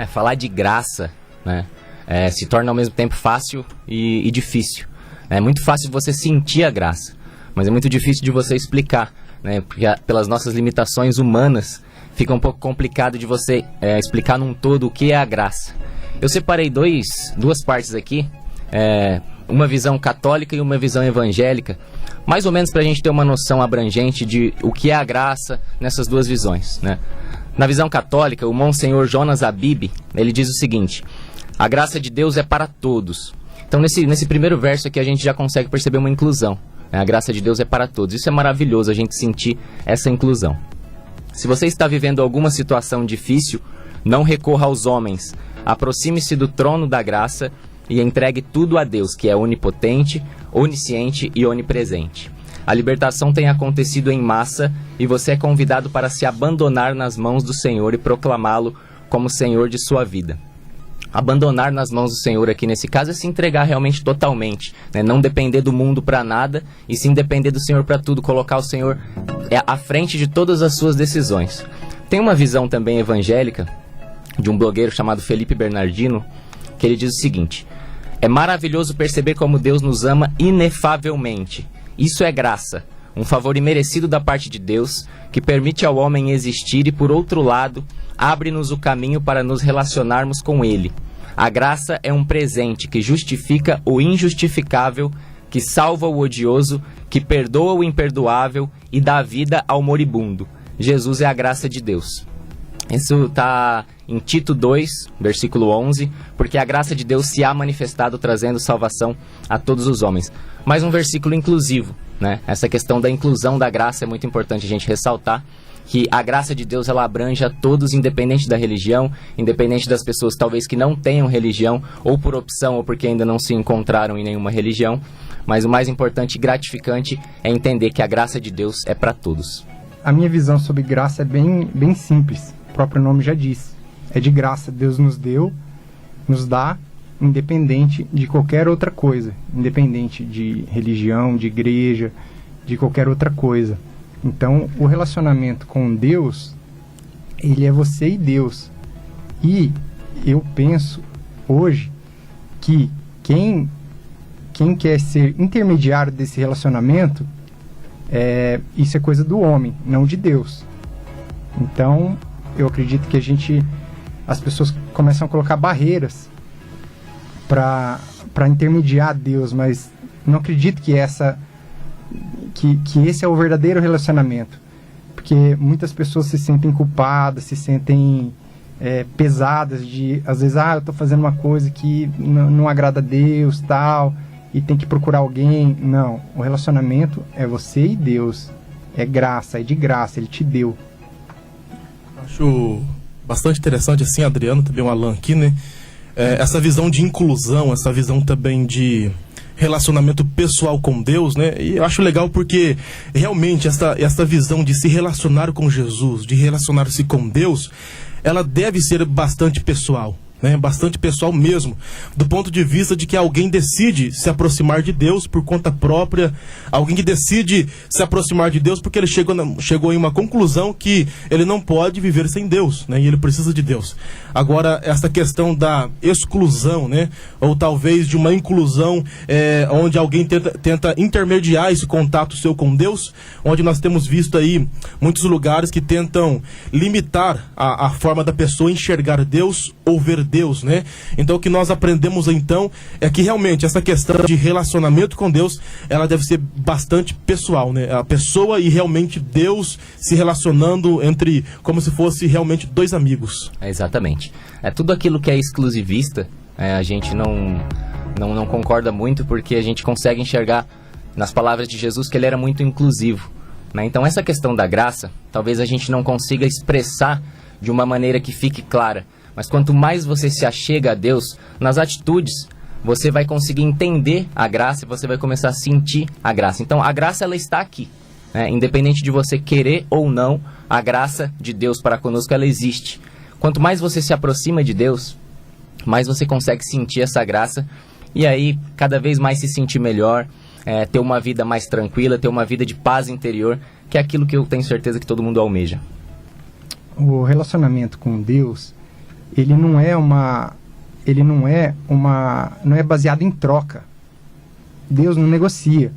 Falar de graça, né, se torna ao mesmo tempo fácil e difícil. É muito fácil de você sentir a graça, mas é muito difícil de você explicar, né, porque pelas nossas limitações humanas fica um pouco complicado de você explicar num todo o que é a graça. Eu separei duas partes aqui, uma visão católica e uma visão evangélica, mais ou menos para a gente ter uma noção abrangente de o que é a graça nessas duas visões, né? Na visão católica, o Monsenhor Jonas Abib, ele diz o seguinte: a graça de Deus é para todos. Então nesse primeiro verso aqui a gente já consegue perceber uma inclusão, né? A graça de Deus é para todos. Isso é maravilhoso, a gente sentir essa inclusão. Se você está vivendo alguma situação difícil, não recorra aos homens, aproxime-se do trono da graça e entregue tudo a Deus, que é onipotente, onisciente e onipresente. A libertação tem acontecido em massa e você é convidado para se abandonar nas mãos do Senhor e proclamá-lo como Senhor de sua vida. Abandonar nas mãos do Senhor aqui nesse caso é se entregar realmente totalmente, né? Não depender do mundo para nada e sim depender do Senhor para tudo, colocar o Senhor à frente de todas as suas decisões. Tem uma visão também evangélica de um blogueiro chamado Felipe Bernardino, que ele diz o seguinte: é maravilhoso perceber como Deus nos ama inefavelmente. Isso é graça, um favor imerecido da parte de Deus, que permite ao homem existir e, por outro lado, abre-nos o caminho para nos relacionarmos com Ele. A graça é um presente que justifica o injustificável, que salva o odioso, que perdoa o imperdoável e dá vida ao moribundo. Jesus é a graça de Deus. Isso está em Tito 2, versículo 11, porque a graça de Deus se há manifestado trazendo salvação a todos os homens. Mais um versículo inclusivo, né? Essa questão da inclusão da graça é muito importante a gente ressaltar, que a graça de Deus ela abrange a todos, independente da religião, independente das pessoas talvez que não tenham religião, ou por opção ou porque ainda não se encontraram em nenhuma religião, mas o mais importante e gratificante é entender que a graça de Deus é para todos. A minha visão sobre graça é bem simples. O próprio nome já diz, é de graça, Deus nos deu, nos dá, independente de qualquer outra coisa, independente de religião, de igreja, de qualquer outra coisa. Então, o relacionamento com Deus, ele é você e Deus. E eu penso hoje que quem quer ser intermediário desse relacionamento, isso é coisa do homem, não de Deus. Então, eu acredito que as pessoas começam a colocar barreiras para intermediar Deus, mas não acredito que esse é o verdadeiro relacionamento, porque muitas pessoas se sentem culpadas, se sentem pesadas de, às vezes, eu estou fazendo uma coisa que não agrada a Deus, tal, e tem que procurar alguém. Não, o relacionamento é você e Deus, é graça, é de graça, Ele te deu. Acho bastante interessante, assim, Adriano, também o Alan aqui, né? Essa visão de inclusão, essa visão também de relacionamento pessoal com Deus, né? E eu acho legal porque realmente essa visão de se relacionar com Jesus, de relacionar-se com Deus, ela deve ser bastante pessoal, né? Bastante pessoal mesmo, do ponto de vista de que alguém decide se aproximar de Deus por conta própria, alguém que decide se aproximar de Deus porque ele chegou em uma conclusão que ele não pode viver sem Deus, né? E ele precisa de Deus. Agora, essa questão da exclusão, né? Ou talvez de uma inclusão onde alguém tenta intermediar esse contato seu com Deus, onde nós temos visto aí muitos lugares que tentam limitar a forma da pessoa enxergar Deus ou ver Deus, né? Então o que nós aprendemos então é que realmente essa questão de relacionamento com Deus, ela deve ser bastante pessoal, né? A pessoa e realmente Deus se relacionando entre, como se fosse realmente dois amigos. Exatamente. Tudo aquilo que é exclusivista, a gente não concorda muito, porque a gente consegue enxergar nas palavras de Jesus que ele era muito inclusivo, né? Então essa questão da graça, talvez a gente não consiga expressar de uma maneira que fique clara, mas quanto mais você se achega a Deus, nas atitudes, você vai conseguir entender a graça e você vai começar a sentir a graça. Então a graça, ela está aqui, né? Independente de você querer ou não, a graça de Deus para conosco, ela existe. Quanto mais você se aproxima de Deus, mais você consegue sentir essa graça e aí cada vez mais se sentir melhor, ter uma vida mais tranquila, ter uma vida de paz interior, que é aquilo que eu tenho certeza que todo mundo almeja. O relacionamento com Deus, ele não é baseado em troca. Deus não negocia.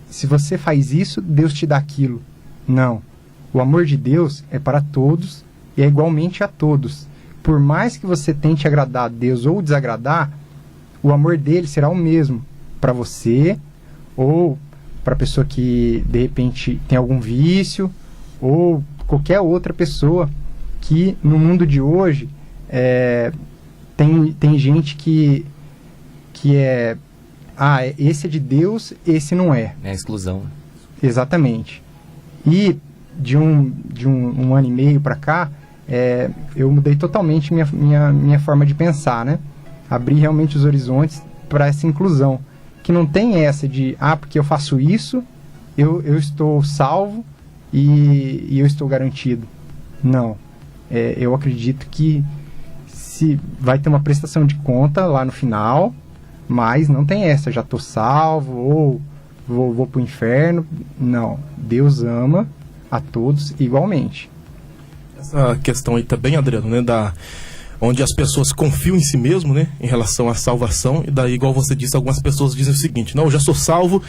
Se você faz isso, Deus te dá aquilo. Não. O amor de Deus é para todos e é igualmente a todos. Por mais que você tente agradar a Deus ou desagradar, o amor dele será o mesmo para você ou para a pessoa que de repente tem algum vício ou qualquer outra pessoa que no mundo de hoje tem gente que esse é de Deus, esse não é. É a exclusão. Exatamente. E de um ano e meio para cá, eu mudei totalmente minha forma de pensar, né? Abri realmente os horizontes para essa inclusão. Que não tem essa de, porque eu faço isso, eu estou salvo e eu estou garantido. Não. Eu acredito que se vai ter uma prestação de conta lá no final, mas não tem essa, já estou salvo ou vou para o inferno. Não. Deus ama a todos igualmente. Essa questão aí também, Adriano, né, onde as pessoas confiam em si mesmo, né, em relação à salvação, e daí, igual você disse, algumas pessoas dizem o seguinte: não, eu já sou salvo,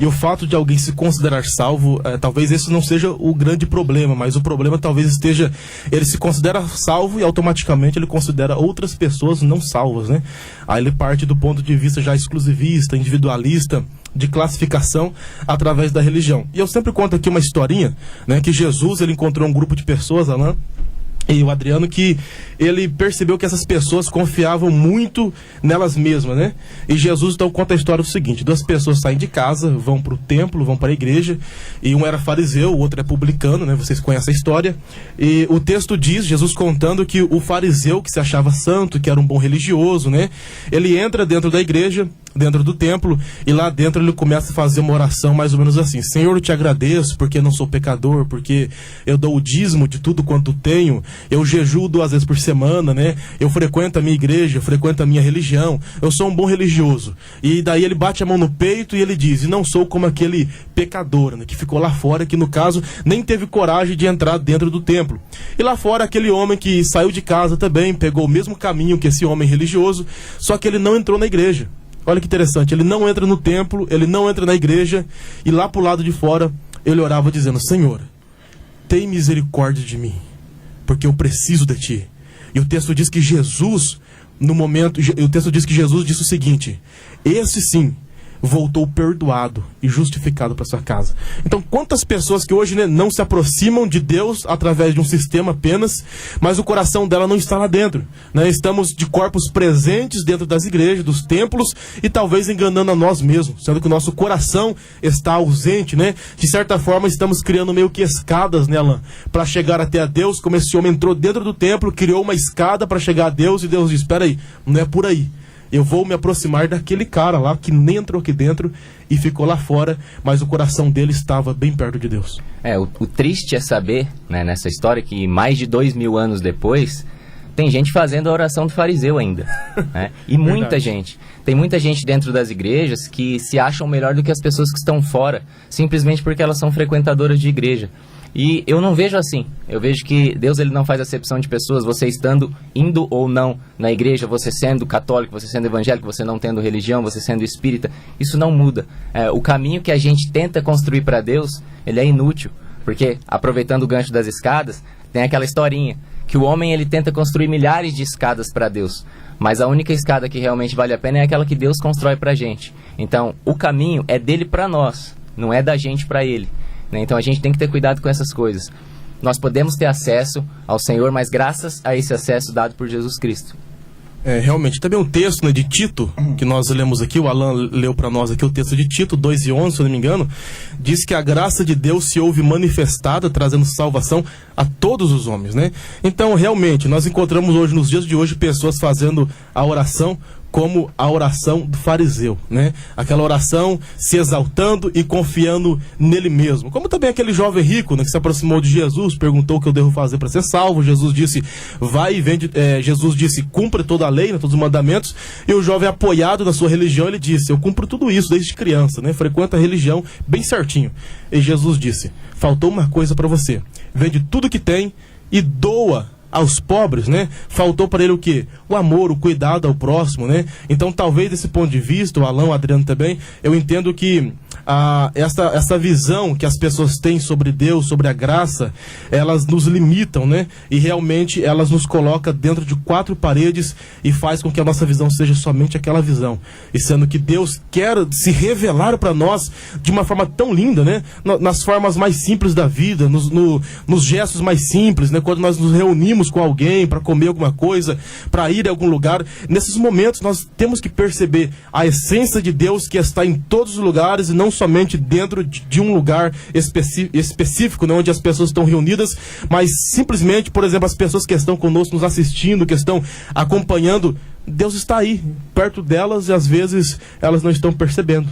e o fato de alguém se considerar salvo, talvez esse não seja o grande problema, mas o problema talvez esteja, ele se considera salvo e automaticamente ele considera outras pessoas não salvas, né? Aí ele parte do ponto de vista já exclusivista, individualista, de classificação através da religião. E eu sempre conto aqui uma historinha, né, que Jesus, ele encontrou um grupo de pessoas, Alan e o Adriano, que ele percebeu que essas pessoas confiavam muito nelas mesmas, né? E Jesus então conta a história do seguinte: duas pessoas saem de casa, vão para o templo, vão para a igreja, e um era fariseu, o outro é publicano, né? Vocês conhecem a história. E o texto diz, Jesus contando, que o fariseu, que se achava santo, que era um bom religioso, né? Ele entra dentro da igreja, dentro do templo, e lá dentro ele começa a fazer uma oração mais ou menos assim: Senhor, eu te agradeço porque não sou pecador, porque eu dou o dízimo de tudo quanto tenho, eu jejuo 2 vezes por semana, né? Eu frequento a minha igreja, eu frequento a minha religião, eu sou um bom religioso. E daí ele bate a mão no peito e ele diz: e não sou como aquele pecador, né, que ficou lá fora, que no caso nem teve coragem de entrar dentro do templo. E lá fora aquele homem que saiu de casa também, pegou o mesmo caminho que esse homem religioso, só que ele não entrou na igreja. Olha que interessante, ele não entra no templo, ele não entra na igreja, e lá pro lado de fora ele orava dizendo: Senhor, tem misericórdia de mim, porque eu preciso de ti. E o texto diz que Jesus, Jesus disse o seguinte: esse sim voltou perdoado e justificado para sua casa. Então, quantas pessoas que hoje, né, não se aproximam de Deus através de um sistema apenas, mas o coração dela não está lá dentro, né? Estamos de corpos presentes dentro das igrejas, dos templos, e talvez enganando a nós mesmos, sendo que o nosso coração está ausente, né? De certa forma, estamos criando meio que escadas, né, Alan, para chegar até a Deus, como esse homem entrou dentro do templo, criou uma escada para chegar a Deus, e Deus diz: espera aí, não é por aí. Eu vou me aproximar daquele cara lá que nem entrou aqui dentro e ficou lá fora, mas o coração dele estava bem perto de Deus. O triste é saber, né, nessa história, que mais de 2000 anos depois, tem gente fazendo a oração do fariseu ainda. Né? E muita gente. Tem muita gente dentro das igrejas que se acham melhor do que as pessoas que estão fora, simplesmente porque elas são frequentadoras de igreja. E eu não vejo assim. Eu vejo que Deus, ele não faz acepção de pessoas, você indo ou não na igreja, você sendo católico, você sendo evangélico, você não tendo religião, você sendo espírita. Isso não muda. O caminho que a gente tenta construir para Deus, ele é inútil. Porque, aproveitando o gancho das escadas, tem aquela historinha que o homem, ele tenta construir milhares de escadas para Deus, mas a única escada que realmente vale a pena é aquela que Deus constrói para a gente. Então, o caminho é dele para nós, não é da gente para ele. Então a gente tem que ter cuidado com essas coisas. Nós podemos ter acesso ao Senhor, mas graças a esse acesso dado por Jesus Cristo. Realmente, também um texto, né, de Tito, que nós lemos aqui, o Alan leu para nós aqui o texto de Tito 2:11, se eu não me engano, diz que a graça de Deus se houve manifestada, trazendo salvação a todos os homens, né? Então, realmente, nós encontramos hoje, nos dias de hoje, pessoas fazendo a oração como a oração do fariseu, né? Aquela oração se exaltando e confiando nele mesmo. Como também aquele jovem rico, né, que se aproximou de Jesus, perguntou o que eu devo fazer para ser salvo. Jesus disse: vai e vende. Jesus disse: cumpre toda a lei, né, todos os mandamentos. E o jovem, apoiado na sua religião, ele disse: eu cumpro tudo isso desde criança, né? Frequenta a religião bem certinho. E Jesus disse: faltou uma coisa para você. Vende tudo que tem e doa aos pobres, né? Faltou para ele o quê? O amor, o cuidado ao próximo, né? Então, talvez desse ponto de vista, o Alan, o Adriano também, eu entendo que essa visão que as pessoas têm sobre Deus, sobre a graça, elas nos limitam, né? E realmente elas nos colocam dentro de 4 paredes e faz com que a nossa visão seja somente aquela visão. E sendo que Deus quer se revelar para nós de uma forma tão linda, né? Nas formas mais simples da vida, nos gestos mais simples, né? Quando nós nos reunimos com alguém para comer alguma coisa, para ir a algum lugar, nesses momentos nós temos que perceber a essência de Deus que está em todos os lugares e não somente dentro de um lugar específico, né, onde as pessoas estão reunidas, mas simplesmente, por exemplo, as pessoas que estão conosco nos assistindo, que estão acompanhando, Deus está aí, perto delas, e às vezes elas não estão percebendo,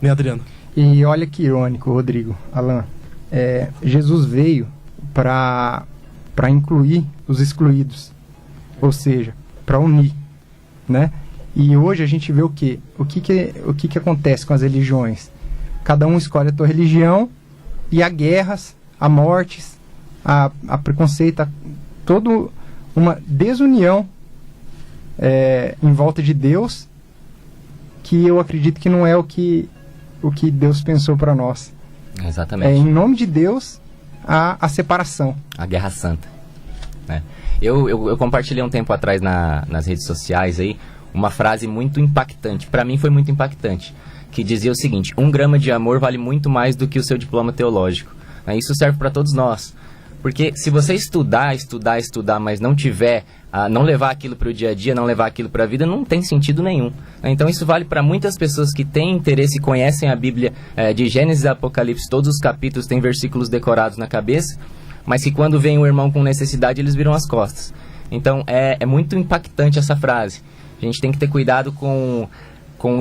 né, Adriano? E olha que irônico, Rodrigo, Alan, Jesus veio para incluir os excluídos, ou seja, para unir, né? E hoje a gente vê o quê? O que acontece com as religiões? Cada um escolhe a tua religião e há guerras, há mortes, há preconceito, há toda uma desunião em volta de Deus, que eu acredito que não é o que Deus pensou para nós. Exatamente. Em nome de Deus, há a separação. A Guerra Santa. Né? Eu compartilhei um tempo atrás nas redes sociais aí uma frase muito impactante. Para mim foi muito impactante. Que dizia o seguinte: 1 grama de amor vale muito mais do que o seu diploma teológico. Isso serve para todos nós. Porque se você estudar, mas não tiver, não levar aquilo para o dia a dia, não levar aquilo para a vida, não tem sentido nenhum. Então isso vale para muitas pessoas que têm interesse e conhecem a Bíblia de Gênesis e Apocalipse, todos os capítulos têm versículos decorados na cabeça, mas que quando vem um irmão com necessidade, eles viram as costas. Então é muito impactante essa frase. A gente tem que ter cuidado com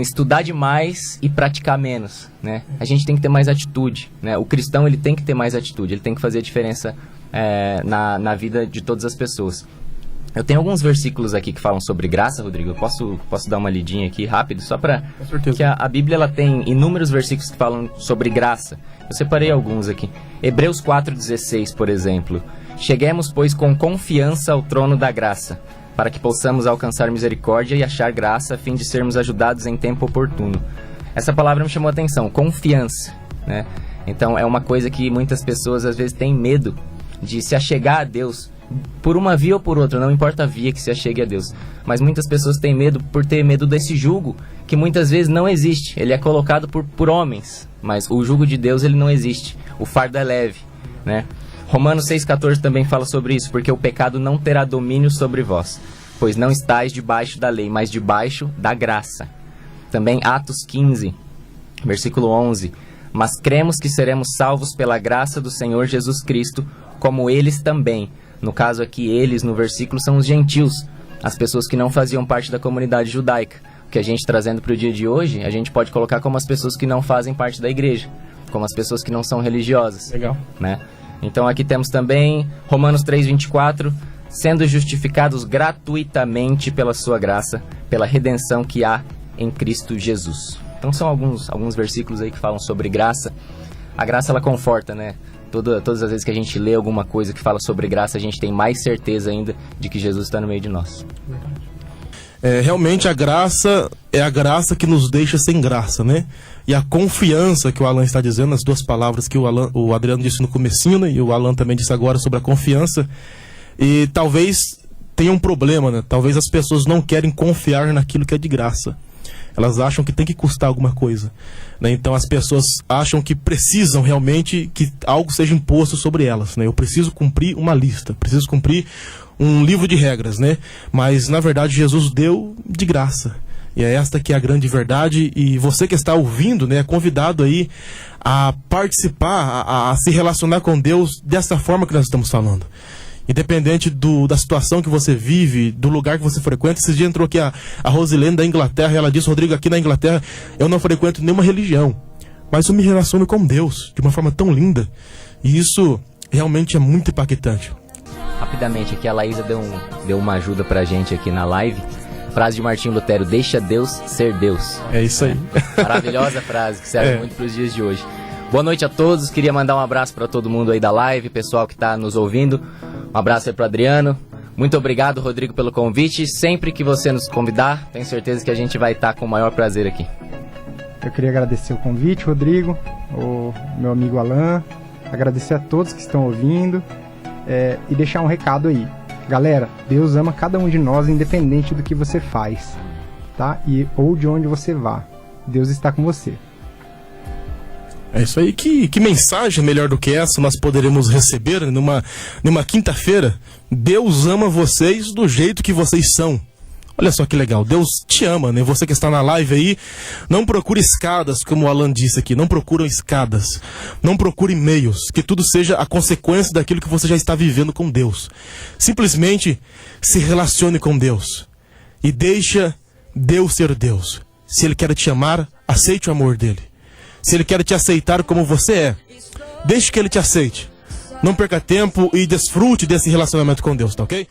estudar demais e praticar menos, né? A gente tem que ter mais atitude, né? O cristão, ele tem que ter mais atitude, ele tem que fazer a diferença na vida de todas as pessoas. Eu tenho alguns versículos aqui que falam sobre graça, Rodrigo. Eu posso dar uma lidinha aqui rápido, só para que a Bíblia ela tem inúmeros versículos que falam sobre graça. Eu separei alguns aqui. Hebreus 4,16, por exemplo. Cheguemos, pois, com confiança ao trono da graça, para que possamos alcançar misericórdia e achar graça, a fim de sermos ajudados em tempo oportuno. Essa palavra me chamou a atenção, confiança, né? Então é uma coisa que muitas pessoas às vezes têm medo de se achegar a Deus, por uma via ou por outra, não importa a via que se achegue a Deus. Mas muitas pessoas têm medo por ter medo desse jugo, que muitas vezes não existe. Ele é colocado por homens, mas o jugo de Deus ele não existe. O fardo é leve, né? Romanos 6,14 também fala sobre isso, porque o pecado não terá domínio sobre vós, pois não estáis debaixo da lei, mas debaixo da graça. Também Atos 15, versículo 11. Mas cremos que seremos salvos pela graça do Senhor Jesus Cristo, como eles também. No caso aqui, eles, no versículo, são os gentios, as pessoas que não faziam parte da comunidade judaica. O que a gente trazendo para o dia de hoje, a gente pode colocar como as pessoas que não fazem parte da igreja, como as pessoas que não são religiosas. Legal. Né? Então aqui temos também Romanos 3,24, sendo justificados gratuitamente pela sua graça, pela redenção que há em Cristo Jesus. Então são alguns versículos aí que falam sobre graça. A graça ela conforta, né? Todas as vezes que a gente lê alguma coisa que fala sobre graça, a gente tem mais certeza ainda de que Jesus está no meio de nós. Realmente a graça é a graça que nos deixa sem graça, né? E a confiança que o Alan está dizendo, as duas palavras que o Adriano disse no comecinho, né? E o Alan também disse agora sobre a confiança. E talvez tenha um problema, né? Talvez as pessoas não querem confiar naquilo que é de graça. Elas acham que tem que custar alguma coisa, né? Então as pessoas acham que precisam realmente que algo seja imposto sobre elas, né? Eu preciso cumprir uma lista, preciso cumprir um livro de regras, né? Mas na verdade Jesus deu de graça. E é esta que é a grande verdade. E você que está ouvindo, né, é convidado aí a participar, a se relacionar com Deus dessa forma que nós estamos falando. Independente da situação que você vive, do lugar que você frequenta. Esses dias entrou aqui a Rosilene da Inglaterra e ela disse: Rodrigo, aqui na Inglaterra eu não frequento nenhuma religião, mas eu me relaciono com Deus de uma forma tão linda. E isso realmente é muito impactante. Rapidamente aqui a Laísa deu uma ajuda pra gente aqui na live. Frase de Martinho Lutero: deixa Deus ser Deus. É isso aí. Maravilhosa frase que serve muito pros dias de hoje. Boa noite a todos, queria mandar um abraço para todo mundo aí da live, pessoal que está nos ouvindo. Um abraço aí pro Adriano, Muito obrigado, Rodrigo, pelo convite. Sempre que você nos convidar, tenho certeza que a gente vai estar com o maior prazer aqui. Eu queria agradecer o convite, Rodrigo, o meu amigo Alan, agradecer a todos que estão ouvindo e deixar um recado aí. Galera, Deus ama cada um de nós, independente do que você faz, tá? Ou de onde você vá. Deus está com você. É isso aí, que mensagem melhor do que essa nós poderemos receber numa quinta-feira? Deus ama vocês do jeito que vocês são. Olha só que legal, Deus te ama, né? Você que está na live aí, não procure escadas, como o Alan disse aqui, não procuram escadas, não procure meios, que tudo seja a consequência daquilo que você já está vivendo com Deus. Simplesmente se relacione com Deus e deixa Deus ser Deus. Se Ele quer te amar, aceite o amor dEle. Se Ele quer te aceitar como você é, deixe que Ele te aceite. Não perca tempo e desfrute desse relacionamento com Deus, tá ok?